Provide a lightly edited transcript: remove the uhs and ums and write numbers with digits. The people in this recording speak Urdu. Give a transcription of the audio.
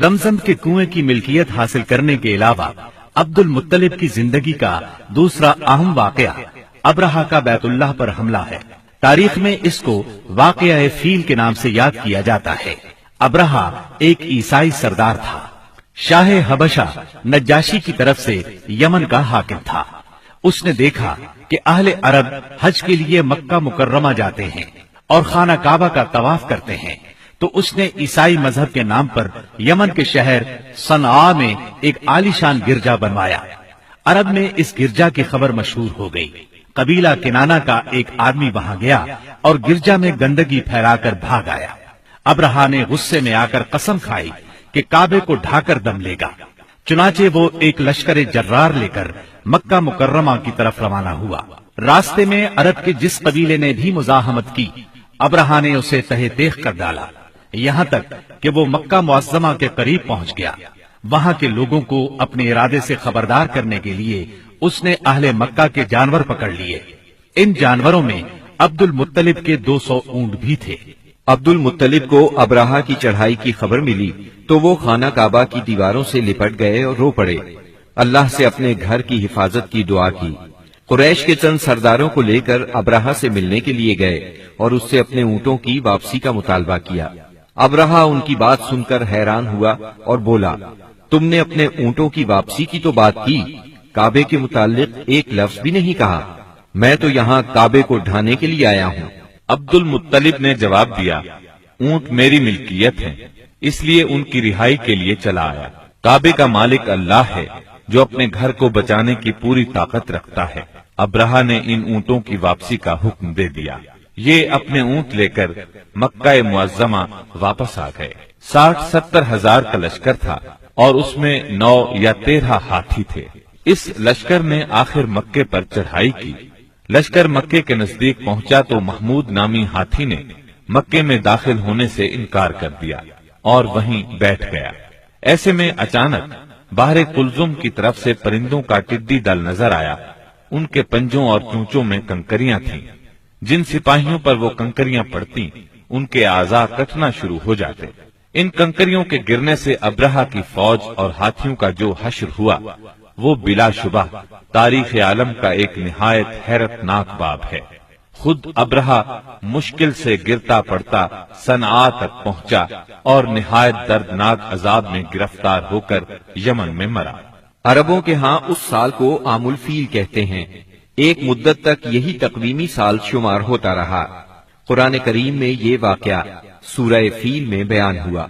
زمزم کے کنویں کی ملکیت حاصل کرنے کے علاوہ عبد المطلب کی زندگی کا دوسرا اہم واقعہ ابرہہ کا بیت اللہ پر حملہ ہے۔ تاریخ میں اس کو واقعہ فیل کے نام سے یاد کیا جاتا ہے۔ ابرہہ ایک عیسائی سردار تھا۔ شاہ حبشہ نجاشی کی طرف سے یمن کا حاکم تھا۔ اس نے دیکھا کہ اہل عرب حج کے لیے مکہ مکرمہ جاتے ہیں اور خانہ کعبہ کا طواف کرتے ہیں، تو اس نے عیسائی مذہب کے نام پر یمن کے شہر صنعاء میں ایک عالیشان گرجا بنوایا۔ عرب میں اس گرجا کی خبر مشہور ہو گئی۔ قبیلہ کنانہ کا ایک آدمی وہاں گیا اور گرجا میں گندگی پھیلا کر بھاگ آیا۔ ابرہہ نے غصے میں آ کر قسم کھائی کہ کعبے کو ڈھا کر دم لے گا۔ چنانچہ وہ ایک لشکر جرار لے کر مکہ مکرمہ کی طرف روانہ ہوا۔ راستے میں عرب کے جس قبیلے نے بھی مزاحمت کی، ابرہہ نے اسے تہہ تیغ کر ڈالا، یہاں تک کہ وہ مکہ معظمہ کے قریب پہنچ گیا۔ وہاں کے لوگوں کو اپنے ارادے سے خبردار کرنے کے لیے اس نے اہل مکہ کے جانور پکڑ لیے۔ ان جانوروں میں عبد المطلب کے 200 اونٹ بھی تھے۔ عبد المطلب کو ابرہہ کی چڑھائی کی خبر ملی تو وہ خانہ کعبہ کی دیواروں سے لپٹ گئے اور رو پڑے، اللہ سے اپنے گھر کی حفاظت کی دعا کی۔ قریش کے چند سرداروں کو لے کر ابرہہ سے ملنے کے لیے گئے اور اس سے اپنے اونٹوں کی واپسی کا مطالبہ کیا۔ ابرہہ ان کی بات سن کر حیران ہوا اور بولا، تم نے اپنے اونٹوں کی واپسی کی تو بات کی، کعبے کے متعلق ایک لفظ بھی نہیں کہا۔ میں تو یہاں کعبے کو ڈھانے کے لیے آیا ہوں۔ عبد المطلب نے جواب دیا، اونٹ میری ملکیت ہیں، اس لیے ان کی رہائی کے لیے چلا آیا۔ کعبے کا مالک اللہ ہے جو اپنے گھر کو بچانے کی پوری طاقت رکھتا ہے۔ ابرہہ نے ان اونٹوں کی واپسی کا حکم دے دیا۔ یہ اپنے اونٹ لے کر مکہ معظمہ واپس آ گئے۔ 60-70 ہزار کا لشکر تھا اور اس میں 9 یا 13 ہاتھی تھے۔ اس لشکر نے آخر مکے پر چڑھائی کی۔ لشکر مکے کے نزدیک پہنچا تو محمود نامی ہاتھی نے مکے میں داخل ہونے سے انکار کر دیا اور وہیں بیٹھ گیا۔ ایسے میں اچانک باہر کلزم کی طرف سے پرندوں کا ٹڈی دل نظر آیا۔ ان کے پنجوں اور چونچوں میں کنکریاں تھیں۔ جن سپاہیوں پر وہ کنکریاں پڑتی ان کے اعضاء کٹنا شروع ہو جاتے۔ ان کنکریوں کے گرنے سے ابرہہ کی فوج اور ہاتھیوں کا جو حشر ہوا وہ بلا شبہ تاریخ عالم کا ایک نہایت حیرت ناک باب ہے۔ خود ابرہہ مشکل سے گرتا پڑتا صنعاء تک پہنچا اور نہایت دردناک عذاب میں گرفتار ہو کر یمن میں مرا۔ عربوں کے ہاں اس سال کو عام الفیل کہتے ہیں۔ ایک مدت تک یہی تقویمی سال شمار ہوتا رہا۔ قرآن کریم میں یہ واقعہ سورہ فیل میں بیان ہوا۔